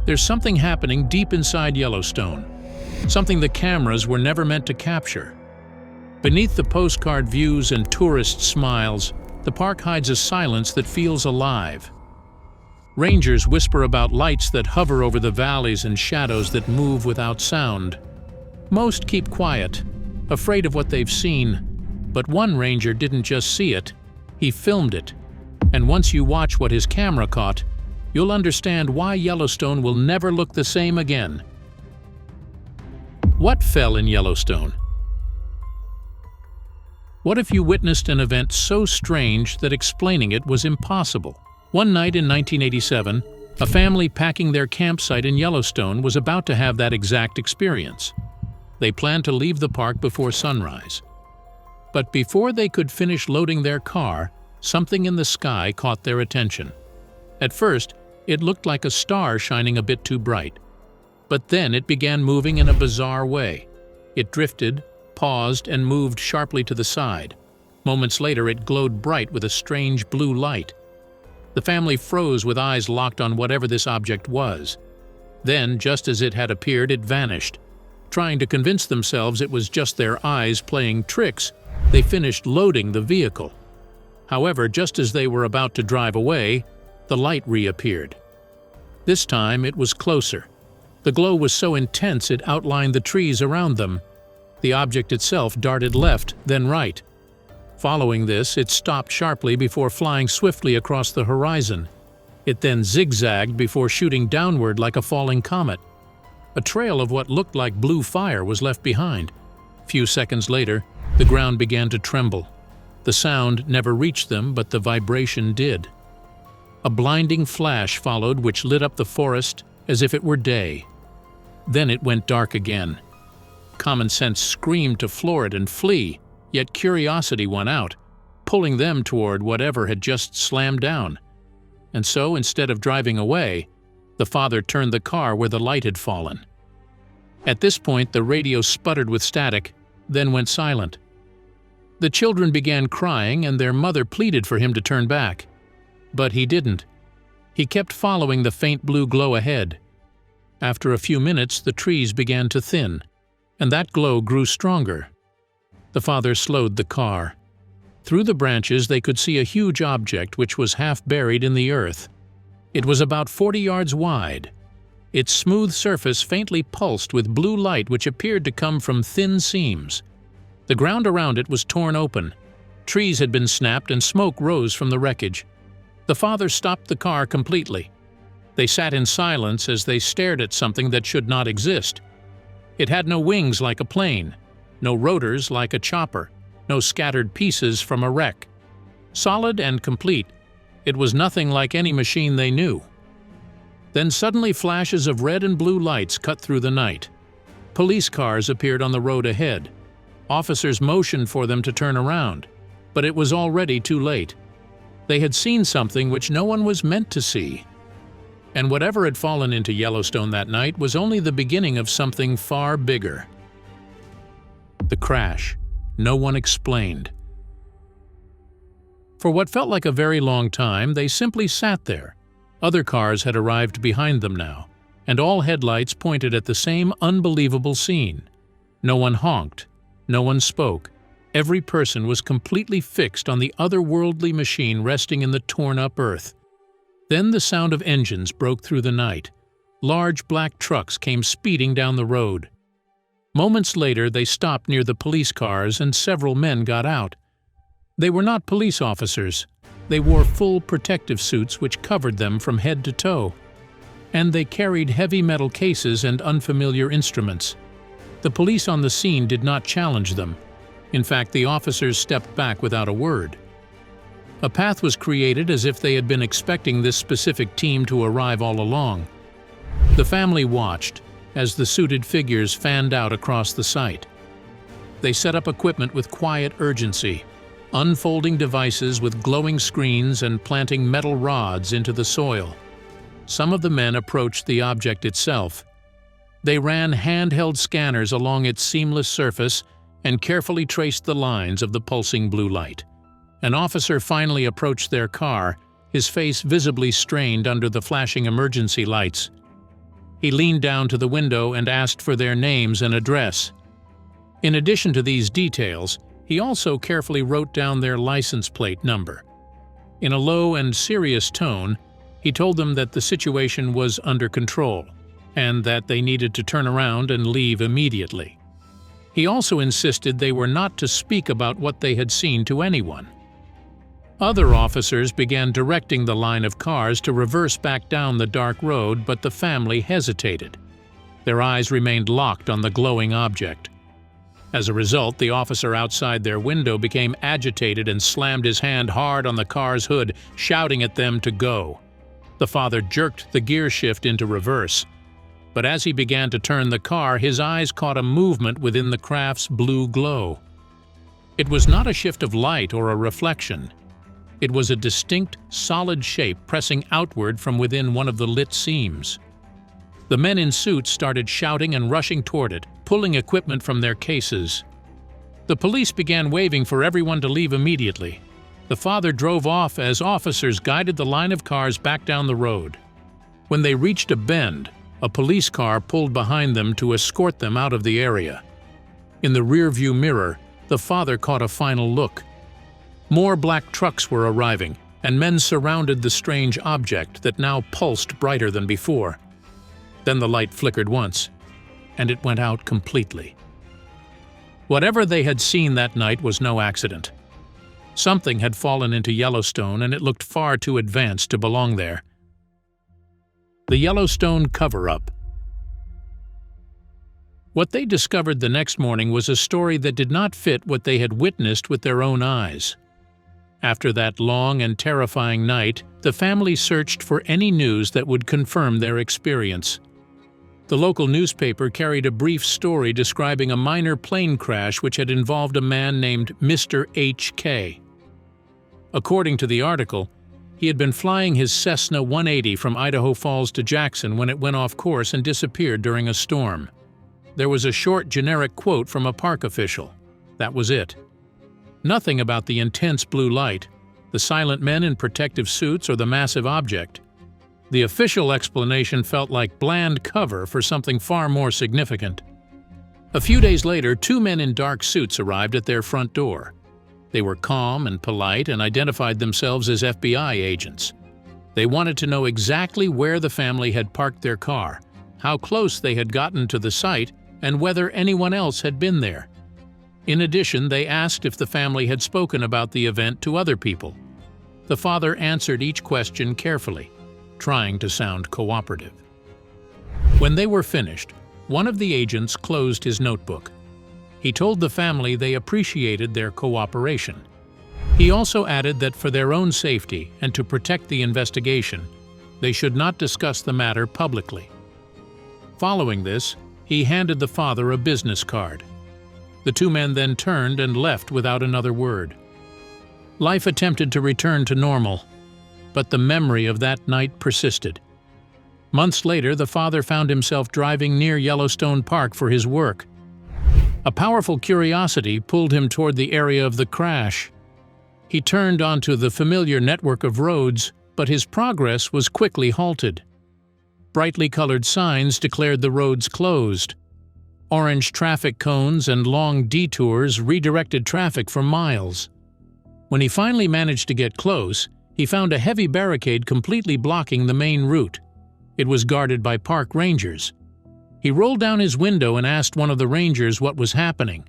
There's something happening deep inside Yellowstone, something the cameras were never meant to capture. Beneath the postcard views and tourist smiles, the park hides a silence that feels alive. Rangers whisper about lights that hover over the valleys and shadows that move without sound. Most keep quiet, afraid of what they've seen, but one ranger didn't just see it, he filmed it. And once you watch what his camera caught, you'll understand why Yellowstone will never look the same again. What fell in Yellowstone? What if you witnessed an event so strange that explaining it was impossible? One night in 1987, a family packing their campsite in Yellowstone was about to have that exact experience. They planned to leave the park before sunrise. But before they could finish loading their car, something in the sky caught their attention. At first, it looked like a star shining a bit too bright. But then it began moving in a bizarre way. It drifted, paused, and moved sharply to the side. Moments later, it glowed bright with a strange blue light. The family froze with eyes locked on whatever this object was. Then, just as it had appeared, it vanished. Trying to convince themselves it was just their eyes playing tricks, they finished loading the vehicle. However, just as they were about to drive away, the light reappeared. This time it was closer. The glow was so intense it outlined the trees around them. The object itself darted left, then right. Following this, it stopped sharply before flying swiftly across the horizon. It then zigzagged before shooting downward like a falling comet. A trail of what looked like blue fire was left behind. A few seconds later, the ground began to tremble. The sound never reached them, but the vibration did. A blinding flash followed which lit up the forest as if it were day. Then it went dark again. Common sense screamed to floor it and flee, yet curiosity won out, pulling them toward whatever had just slammed down. And so, instead of driving away, the father turned the car where the light had fallen. At this point, the radio sputtered with static, then went silent. The children began crying, and their mother pleaded for him to turn back. But he didn't. He kept following the faint blue glow ahead. After a few minutes, the trees began to thin, and that glow grew stronger. The father slowed the car. Through the branches, they could see a huge object which was half buried in the earth. It was about 40 yards wide. Its smooth surface faintly pulsed with blue light which appeared to come from thin seams. The ground around it was torn open. Trees had been snapped and smoke rose from the wreckage. The father stopped the car completely. They sat in silence as they stared at something that should not exist. It had no wings like a plane, no rotors like a chopper, no scattered pieces from a wreck. Solid and complete, it was nothing like any machine they knew. Then suddenly flashes of red and blue lights cut through the night. Police cars appeared on the road ahead. Officers motioned for them to turn around, but it was already too late. They had seen something which no one was meant to see. And whatever had fallen into Yellowstone that night was only the beginning of something far bigger. The crash. No one explained. For what felt like a very long time, they simply sat there. Other cars had arrived behind them now, and all headlights pointed at the same unbelievable scene. No one honked. No one spoke. Every person was completely fixed on the otherworldly machine resting in the torn-up earth. Then the sound of engines broke through the night. Large black trucks came speeding down the road. Moments later, they stopped near the police cars and several men got out. They were not police officers. They wore full protective suits which covered them from head to toe. And they carried heavy metal cases and unfamiliar instruments. The police on the scene did not challenge them. In fact, the officers stepped back without a word. A path was created as if they had been expecting this specific team to arrive all along. The family watched as the suited figures fanned out across the site. They set up equipment with quiet urgency, unfolding devices with glowing screens and planting metal rods into the soil. Some of the men approached the object itself. They ran handheld scanners along its seamless surface and carefully traced the lines of the pulsing blue light. An officer finally approached their car, his face visibly strained under the flashing emergency lights. He leaned down to the window and asked for their names and address. In addition to these details, he also carefully wrote down their license plate number. In a low and serious tone, he told them that the situation was under control and that they needed to turn around and leave immediately. He also insisted they were not to speak about what they had seen to anyone. Other officers began directing the line of cars to reverse back down the dark road, but the family hesitated. Their eyes remained locked on the glowing object. As a result, the officer outside their window became agitated and slammed his hand hard on the car's hood, shouting at them to go. The father jerked the gear shift into reverse. But as he began to turn the car, his eyes caught a movement within the craft's blue glow. It was not a shift of light or a reflection. It was a distinct, solid shape pressing outward from within one of the lit seams. The men in suits started shouting and rushing toward it, pulling equipment from their cases. The police began waving for everyone to leave immediately. The father drove off as officers guided the line of cars back down the road. When they reached a bend, a police car pulled behind them to escort them out of the area. In the rearview mirror, the father caught a final look. More black trucks were arriving, and men surrounded the strange object that now pulsed brighter than before. Then the light flickered once, and it went out completely. Whatever they had seen that night was no accident. Something had fallen into Yellowstone, and it looked far too advanced to belong there. The Yellowstone Coverup. What they discovered the next morning was a story that did not fit what they had witnessed with their own eyes. After that long and terrifying night, the family searched for any news that would confirm their experience. The local newspaper carried a brief story describing a minor plane crash which had involved a man named Mr. H.K. According to the article, he had been flying his Cessna 180 from Idaho Falls to Jackson when it went off course and disappeared during a storm. There was a short generic quote from a park official. That was it. Nothing about the intense blue light, the silent men in protective suits, or the massive object. The official explanation felt like bland cover for something far more significant. A few days later, two men in dark suits arrived at their front door. They were calm and polite and identified themselves as FBI agents. They wanted to know exactly where the family had parked their car, how close they had gotten to the site, and whether anyone else had been there. In addition, they asked if the family had spoken about the event to other people. The father answered each question carefully, trying to sound cooperative. When they were finished, one of the agents closed his notebook. He told the family they appreciated their cooperation. He also added that for their own safety and to protect the investigation, they should not discuss the matter publicly. Following this, he handed the father a business card. The two men then turned and left without another word. Life attempted to return to normal, but the memory of that night persisted. Months later, the father found himself driving near Yellowstone Park for his work. A powerful curiosity pulled him toward the area of the crash. He turned onto the familiar network of roads, but his progress was quickly halted. Brightly colored signs declared the roads closed. Orange traffic cones and long detours redirected traffic for miles. When he finally managed to get close, he found a heavy barricade completely blocking the main route. It was guarded by park rangers. He rolled down his window and asked one of the rangers what was happening.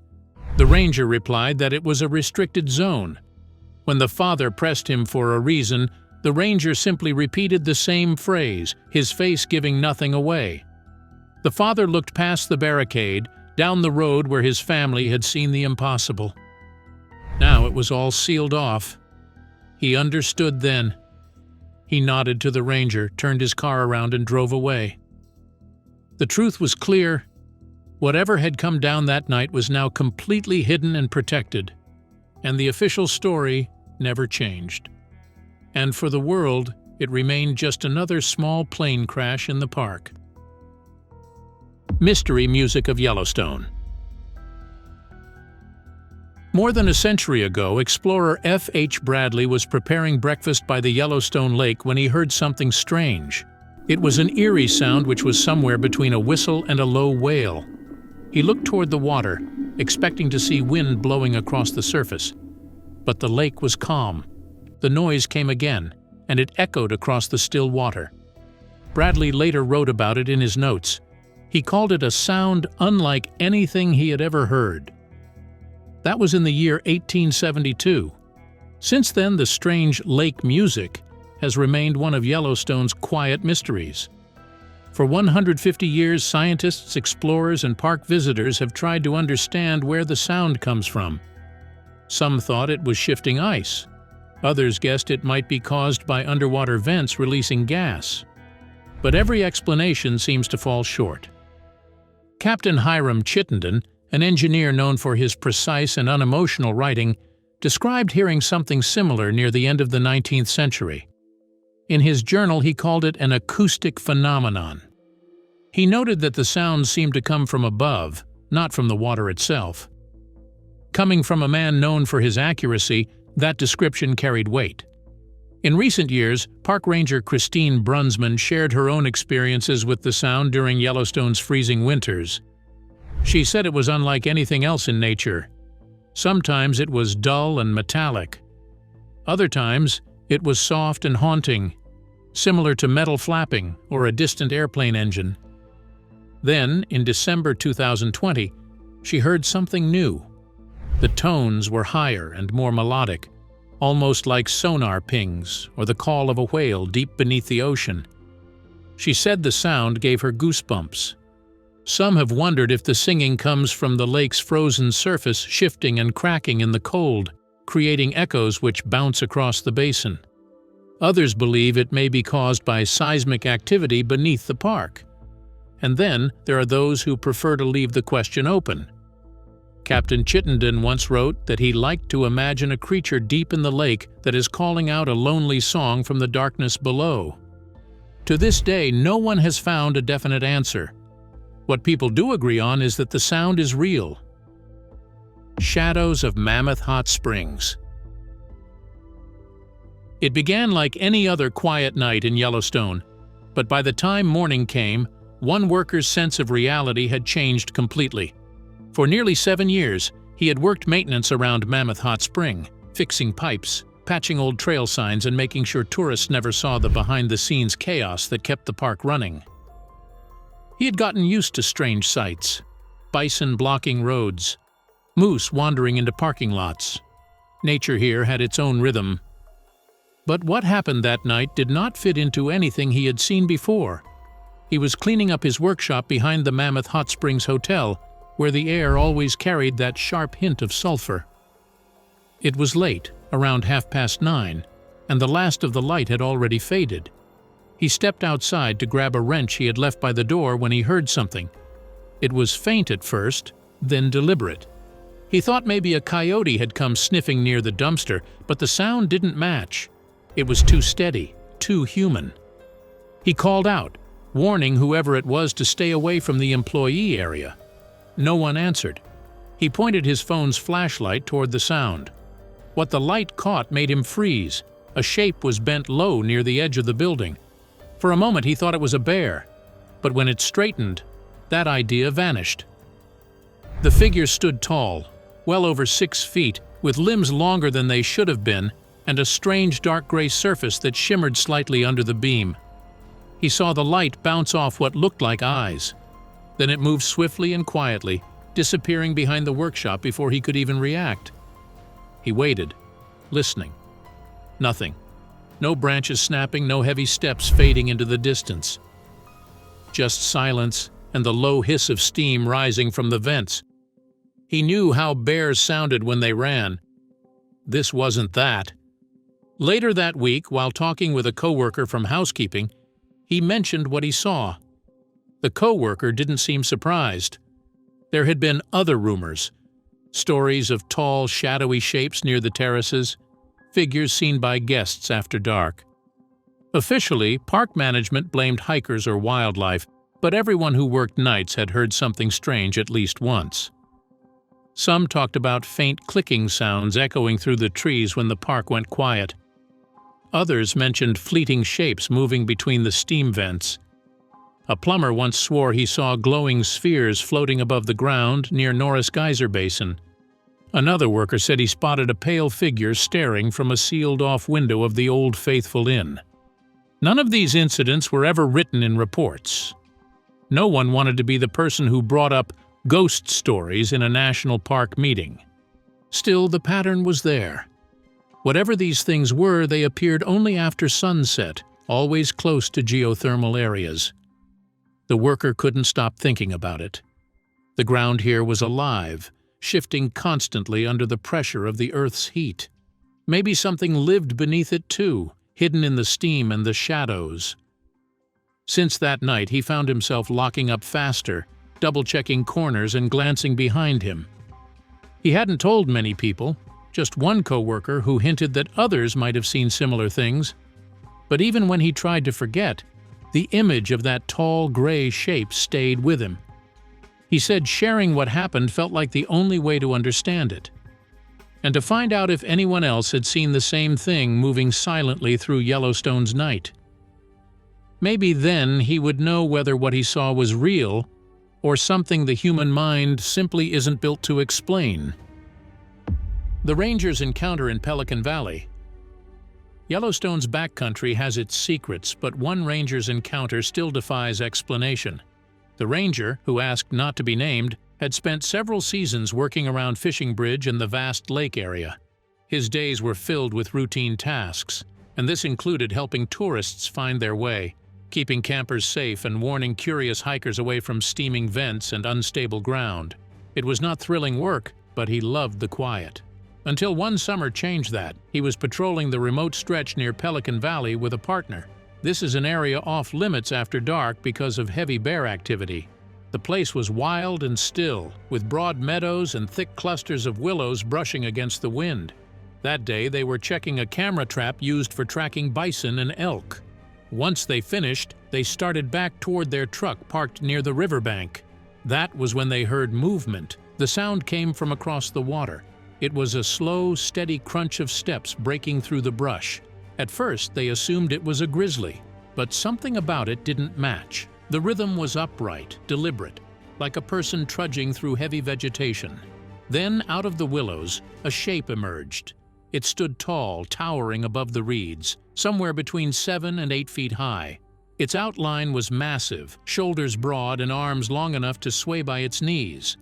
The ranger replied that it was a restricted zone. When the father pressed him for a reason, the ranger simply repeated the same phrase, his face giving nothing away. The father looked past the barricade, down the road where his family had seen the impossible. Now it was all sealed off. He understood then. He nodded to the ranger, turned his car around and drove away. The truth was clear. Whatever had come down that night was now completely hidden and protected, and the official story never changed. And for the world, it remained just another small plane crash in the park. Mystery music of Yellowstone. More than a century ago, explorer F.H. Bradley was preparing breakfast by the Yellowstone Lake when he heard something strange. It was an eerie sound which was somewhere between a whistle and a low wail. He looked toward the water, expecting to see wind blowing across the surface. But the lake was calm. The noise came again, and it echoed across the still water. Bradley later wrote about it in his notes. He called it a sound unlike anything he had ever heard. That was in the year 1872. Since then, the strange lake music has remained one of Yellowstone's quiet mysteries. For 150 years, scientists, explorers, and park visitors have tried to understand where the sound comes from. Some thought it was shifting ice. Others guessed it might be caused by underwater vents releasing gas. But every explanation seems to fall short. Captain Hiram Chittenden, an engineer known for his precise and unemotional writing, described hearing something similar near the end of the 19th century. In his journal, he called it an acoustic phenomenon. He noted that the sounds seemed to come from above, not from the water itself. Coming from a man known for his accuracy, that description carried weight. In recent years, Park Ranger Christine Brunsman shared her own experiences with the sound during Yellowstone's freezing winters. She said it was unlike anything else in nature. Sometimes it was dull and metallic. Other times, it was soft and haunting, similar to metal flapping or a distant airplane engine. Then, in December 2020, she heard something new. The tones were higher and more melodic, almost like sonar pings or the call of a whale deep beneath the ocean. She said the sound gave her goosebumps. Some have wondered if the singing comes from the lake's frozen surface shifting and cracking in the cold, creating echoes which bounce across the basin. Others believe it may be caused by seismic activity beneath the park. And then there are those who prefer to leave the question open. Captain Chittenden once wrote that he liked to imagine a creature deep in the lake that is calling out a lonely song from the darkness below. To this day, no one has found a definite answer. What people do agree on is that the sound is real. Shadows of Mammoth Hot Springs. It began like any other quiet night in Yellowstone, but by the time morning came, one worker's sense of reality had changed completely. For nearly 7 years, he had worked maintenance around Mammoth Hot Spring, fixing pipes, patching old trail signs, and making sure tourists never saw the behind-the-scenes chaos that kept the park running. He had gotten used to strange sights: bison blocking roads, moose wandering into parking lots. Nature here had its own rhythm. But what happened that night did not fit into anything he had seen before. He was cleaning up his workshop behind the Mammoth Hot Springs Hotel, where the air always carried that sharp hint of sulfur. It was late, around 9:30, and the last of the light had already faded. He stepped outside to grab a wrench he had left by the door when he heard something. It was faint at first, then deliberate. He thought maybe a coyote had come sniffing near the dumpster, but the sound didn't match. It was too steady, too human. He called out, warning whoever it was to stay away from the employee area. No one answered. He pointed his phone's flashlight toward the sound. What the light caught made him freeze. A shape was bent low near the edge of the building. For a moment he thought it was a bear, but when it straightened, that idea vanished. The figure stood tall, well over 6 feet, with limbs longer than they should have been, and a strange dark gray surface that shimmered slightly under the beam. He saw the light bounce off what looked like eyes. Then it moved swiftly and quietly, disappearing behind the workshop before he could even react. He waited, listening. Nothing. No branches snapping, no heavy steps fading into the distance. Just silence and the low hiss of steam rising from the vents. He knew how bears sounded when they ran. This wasn't that. Later that week, while talking with a coworker from housekeeping, he mentioned what he saw. The coworker didn't seem surprised. There had been other rumors. Stories of tall, shadowy shapes near the terraces, figures seen by guests after dark. Officially, park management blamed hikers or wildlife, but everyone who worked nights had heard something strange at least once. Some talked about faint clicking sounds echoing through the trees when the park went quiet. Others mentioned fleeting shapes moving between the steam vents. A plumber once swore he saw glowing spheres floating above the ground near Norris Geyser Basin. Another worker said he spotted a pale figure staring from a sealed-off window of the Old Faithful Inn. None of these incidents were ever written in reports. No one wanted to be the person who brought up ghost stories in a national park meeting. Still, the pattern was there. Whatever these things were, they appeared only after sunset, always close to geothermal areas. The worker couldn't stop thinking about it. The ground here was alive, shifting constantly under the pressure of the Earth's heat. Maybe something lived beneath it too, hidden in the steam and the shadows. Since that night, he found himself locking up faster, double-checking corners and glancing behind him. He hadn't told many people, just one coworker who hinted that others might have seen similar things. But even when he tried to forget, the image of that tall gray shape stayed with him. He said sharing what happened felt like the only way to understand it, and to find out if anyone else had seen the same thing moving silently through Yellowstone's night. Maybe then he would know whether what he saw was real or something the human mind simply isn't built to explain. The Rangers' encounter in Pelican Valley. Yellowstone's backcountry has its secrets, but one ranger's encounter still defies explanation. The ranger, who asked not to be named, had spent several seasons working around Fishing Bridge and the vast lake area. His days were filled with routine tasks, and this included helping tourists find their way, keeping campers safe and warning curious hikers away from steaming vents and unstable ground. It was not thrilling work, but he loved the quiet. Until one summer changed that. He was patrolling the remote stretch near Pelican Valley with a partner. This is an area off limits after dark because of heavy bear activity. The place was wild and still, with broad meadows and thick clusters of willows brushing against the wind. That day they were checking a camera trap used for tracking bison and elk. Once they finished, they started back toward their truck parked near the riverbank. That was when they heard movement. The sound came from across the water. It was a slow, steady crunch of steps breaking through the brush. At first, they assumed it was a grizzly, but something about it didn't match. The rhythm was upright, deliberate, like a person trudging through heavy vegetation. Then, out of the willows, a shape emerged. It stood tall, towering above the reeds, somewhere between 7 and 8 feet high. Its outline was massive, shoulders broad and arms long enough to sway by its knees.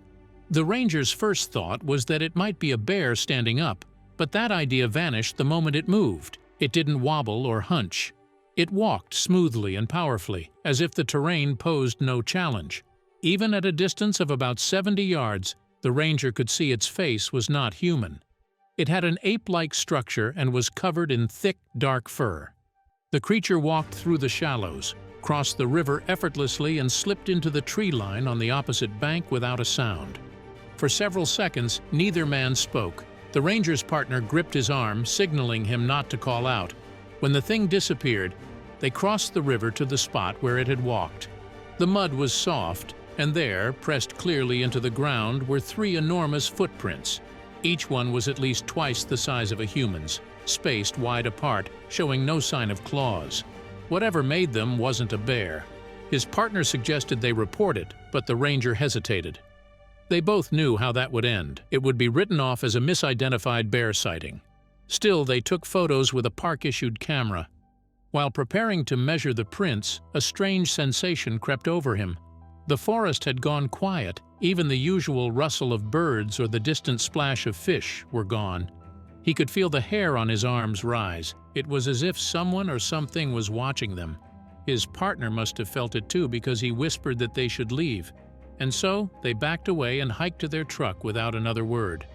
The ranger's first thought was that it might be a bear standing up, but that idea vanished the moment it moved. It didn't wobble or hunch. It walked smoothly and powerfully, as if the terrain posed no challenge. Even at a distance of about 70 yards, the ranger could see its face was not human. It had an ape-like structure and was covered in thick, dark fur. The creature walked through the shallows, crossed the river effortlessly, and slipped into the tree line on the opposite bank without a sound. For several seconds, neither man spoke. The ranger's partner gripped his arm, signaling him not to call out. When the thing disappeared, they crossed the river to the spot where it had walked. The mud was soft, and there, pressed clearly into the ground, were 3 enormous footprints. Each one was at least twice the size of a human's, spaced wide apart, showing no sign of claws. Whatever made them wasn't a bear. His partner suggested they report it, but the ranger hesitated. They both knew how that would end. It would be written off as a misidentified bear sighting. Still, they took photos with a park-issued camera. While preparing to measure the prints, a strange sensation crept over him. The forest had gone quiet. Even the usual rustle of birds or the distant splash of fish were gone. He could feel the hair on his arms rise. It was as if someone or something was watching them. His partner must have felt it too, because he whispered that they should leave. And so, they backed away and hiked to their truck without another word.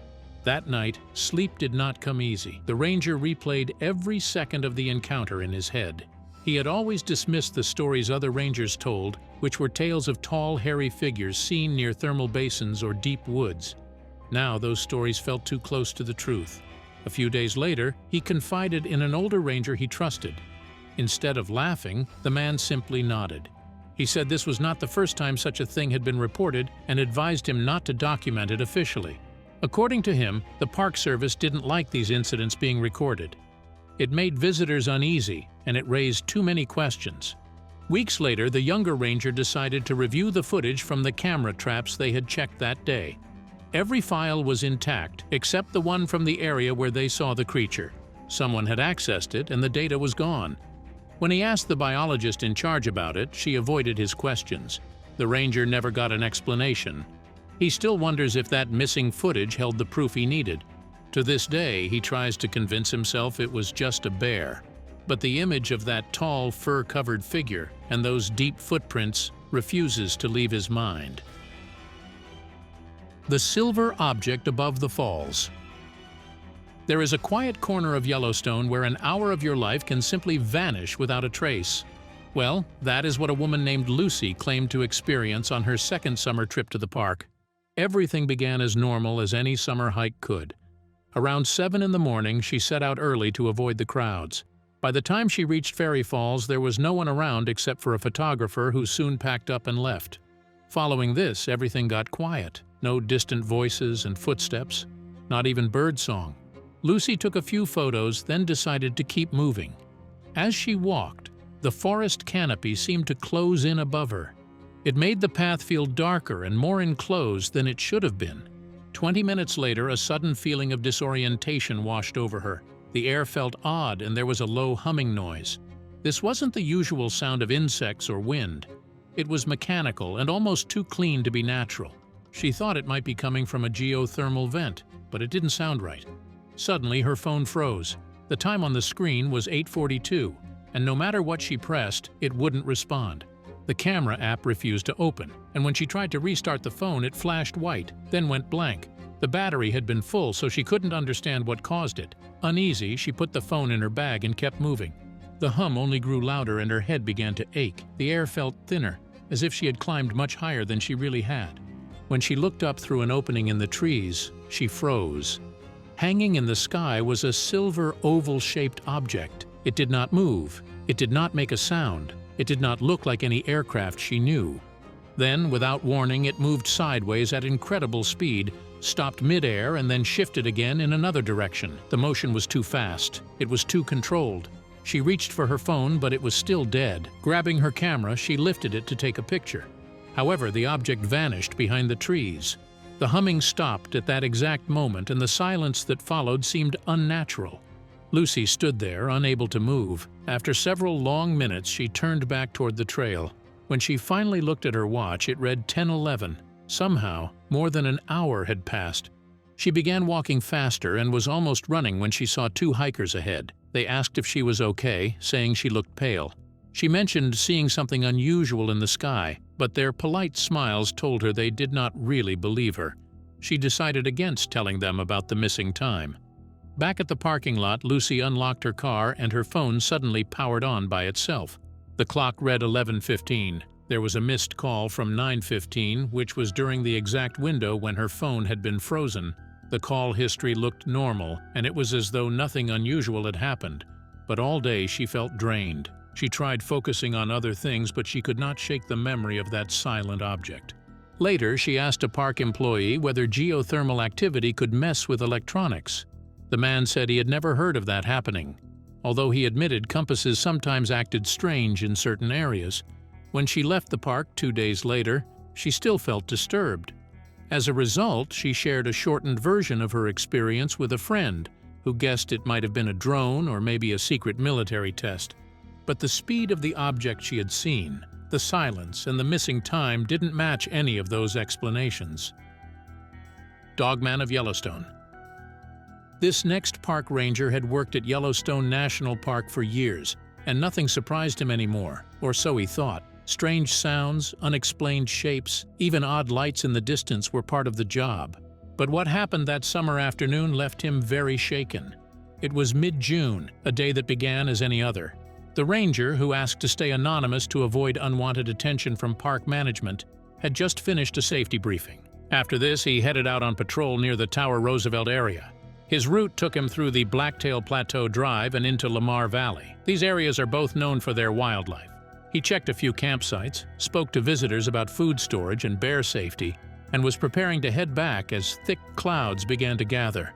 That night, sleep did not come easy. The ranger replayed every second of the encounter in his head. He had always dismissed the stories other rangers told, which were tales of tall, hairy figures seen near thermal basins or deep woods. Now those stories felt too close to the truth. A few days later, he confided in an older ranger he trusted. Instead of laughing, the man simply nodded. He said this was not the first time such a thing had been reported and advised him not to document it officially. According to him, the Park Service didn't like these incidents being recorded. It made visitors uneasy, and it raised too many questions. Weeks later, the younger ranger decided to review the footage from the camera traps they had checked that day. Every file was intact, except the one from the area where they saw the creature. Someone had accessed it, and the data was gone. When he asked the biologist in charge about it, she avoided his questions. The ranger never got an explanation. He still wonders if that missing footage held the proof he needed. To this day, he tries to convince himself it was just a bear. But the image of that tall, fur-covered figure and those deep footprints refuses to leave his mind. The silver object above the falls. There is a quiet corner of Yellowstone where an hour of your life can simply vanish without a trace. Well, that is what a woman named Lucy claimed to experience on her second summer trip to the park. Everything began as normal as any summer hike could. Around 7 in the morning, she set out early to avoid the crowds. By the time she reached Fairy Falls, there was no one around except for a photographer who soon packed up and left. Following this, everything got quiet. No distant voices and footsteps, not even birdsong. Lucy took a few photos, then decided to keep moving. As she walked, the forest canopy seemed to close in above her. It made the path feel darker and more enclosed than it should have been. 20 minutes later, a sudden feeling of disorientation washed over her. The air felt odd and there was a low humming noise. This wasn't the usual sound of insects or wind. It was mechanical and almost too clean to be natural. She thought it might be coming from a geothermal vent, but it didn't sound right. Suddenly, her phone froze. The time on the screen was 8:42, and no matter what she pressed, it wouldn't respond. The camera app refused to open, and when she tried to restart the phone, it flashed white, then went blank. The battery had been full, so she couldn't understand what caused it. Uneasy, she put the phone in her bag and kept moving. The hum only grew louder and her head began to ache. The air felt thinner, as if she had climbed much higher than she really had. When she looked up through an opening in the trees, she froze. Hanging in the sky was a silver oval-shaped object. It did not move. It did not make a sound. It did not look like any aircraft she knew. Then, without warning, it moved sideways at incredible speed, stopped mid-air, and then shifted again in another direction. The motion was too fast. It was too controlled. She reached for her phone, but it was still dead. Grabbing her camera, she lifted it to take a picture. However, the object vanished behind the trees. The humming stopped at that exact moment, and the silence that followed seemed unnatural. Lucy stood there, unable to move. After several long minutes, she turned back toward the trail. When she finally looked at her watch, it read 10:11. Somehow, more than an hour had passed. She began walking faster and was almost running when she saw 2 hikers ahead. They asked if she was okay, saying she looked pale. She mentioned seeing something unusual in the sky, but their polite smiles told her they did not really believe her. She decided against telling them about the missing time. Back at the parking lot, Lucy unlocked her car and her phone suddenly powered on by itself. The clock read 11:15. There was a missed call from 9:15, which was during the exact window when her phone had been frozen. The call history looked normal, and it was as though nothing unusual had happened. But all day she felt drained. She tried focusing on other things, but she could not shake the memory of that silent object. Later, she asked a park employee whether geothermal activity could mess with electronics. The man said he had never heard of that happening, although he admitted compasses sometimes acted strange in certain areas. When she left the park 2 days later, she still felt disturbed. As a result, she shared a shortened version of her experience with a friend, who guessed it might have been a drone or maybe a secret military test. But the speed of the object she had seen, the silence, and the missing time didn't match any of those explanations. Dogman of Yellowstone. This next park ranger had worked at Yellowstone National Park for years, and nothing surprised him anymore, or so he thought. Strange sounds, unexplained shapes, even odd lights in the distance were part of the job. But what happened that summer afternoon left him very shaken. It was mid-June, a day that began as any other. The ranger, who asked to stay anonymous to avoid unwanted attention from park management, had just finished a safety briefing. After this, he headed out on patrol near the Tower Roosevelt area. His route took him through the Blacktail Plateau Drive and into Lamar Valley. These areas are both known for their wildlife. He checked a few campsites, spoke to visitors about food storage and bear safety, and was preparing to head back as thick clouds began to gather.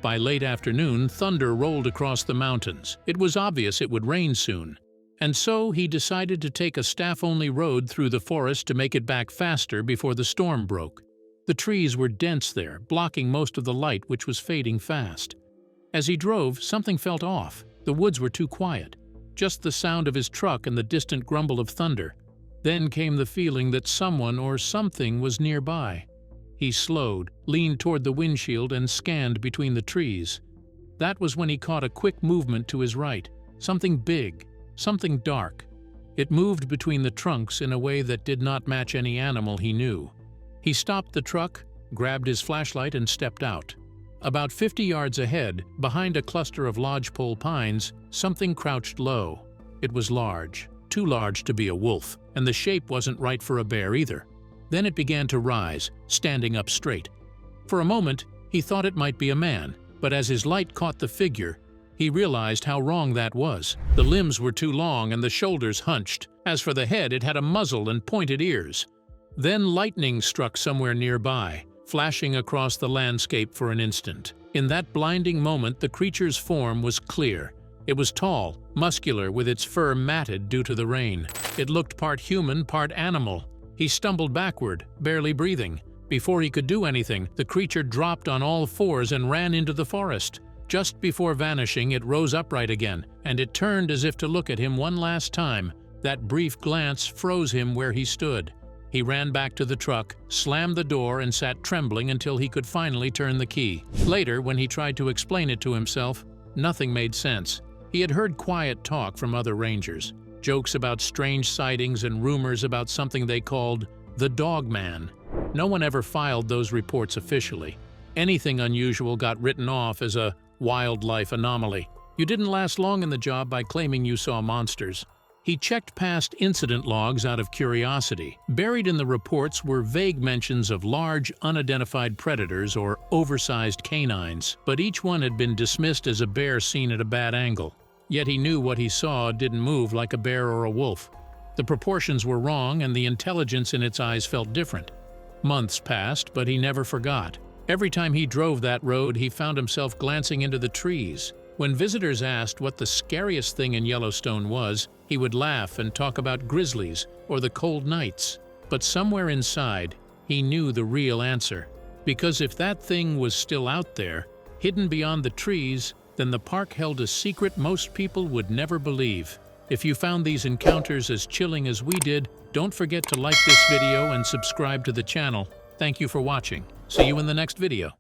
By late afternoon, thunder rolled across the mountains. It was obvious it would rain soon. And so he decided to take a staff-only road through the forest to make it back faster before the storm broke. The trees were dense there, blocking most of the light, which was fading fast. As he drove, something felt off. The woods were too quiet. Just the sound of his truck and the distant grumble of thunder. Then came the feeling that someone or something was nearby. He slowed, leaned toward the windshield, and scanned between the trees. That was when he caught a quick movement to his right. Something big, something dark. It moved between the trunks in a way that did not match any animal he knew. He stopped the truck, grabbed his flashlight, and stepped out. About 50 yards ahead, behind a cluster of lodgepole pines, something crouched low. It was large, too large to be a wolf, and the shape wasn't right for a bear either. Then it began to rise, standing up straight. For a moment, he thought it might be a man, but as his light caught the figure, he realized how wrong that was. The limbs were too long and the shoulders hunched. As for the head, it had a muzzle and pointed ears. Then lightning struck somewhere nearby, flashing across the landscape for an instant. In that blinding moment, the creature's form was clear. It was tall, muscular, with its fur matted due to the rain. It looked part human, part animal. He stumbled backward, barely breathing. Before he could do anything, the creature dropped on all fours and ran into the forest. Just before vanishing, it rose upright again, and it turned as if to look at him one last time. That brief glance froze him where he stood. He ran back to the truck, slammed the door, and sat trembling until he could finally turn the key. Later, when he tried to explain it to himself, nothing made sense. He had heard quiet talk from other rangers, jokes about strange sightings and rumors about something they called the dogman. No one ever filed those reports officially. Anything unusual got written off as a wildlife anomaly. You didn't last long in the job by claiming you saw monsters. He checked past incident logs out of curiosity. Buried in the reports were vague mentions of large, unidentified predators or oversized canines, but each one had been dismissed as a bear seen at a bad angle. Yet he knew what he saw didn't move like a bear or a wolf. The proportions were wrong and the intelligence in its eyes felt different. Months passed, but he never forgot. Every time he drove that road, he found himself glancing into the trees. When visitors asked what the scariest thing in Yellowstone was, he would laugh and talk about grizzlies or the cold nights. But somewhere inside, he knew the real answer. Because if that thing was still out there, hidden beyond the trees, then the park held a secret most people would never believe. If you found these encounters as chilling as we did, don't forget to like this video and subscribe to the channel. Thank you for watching. See you in the next video.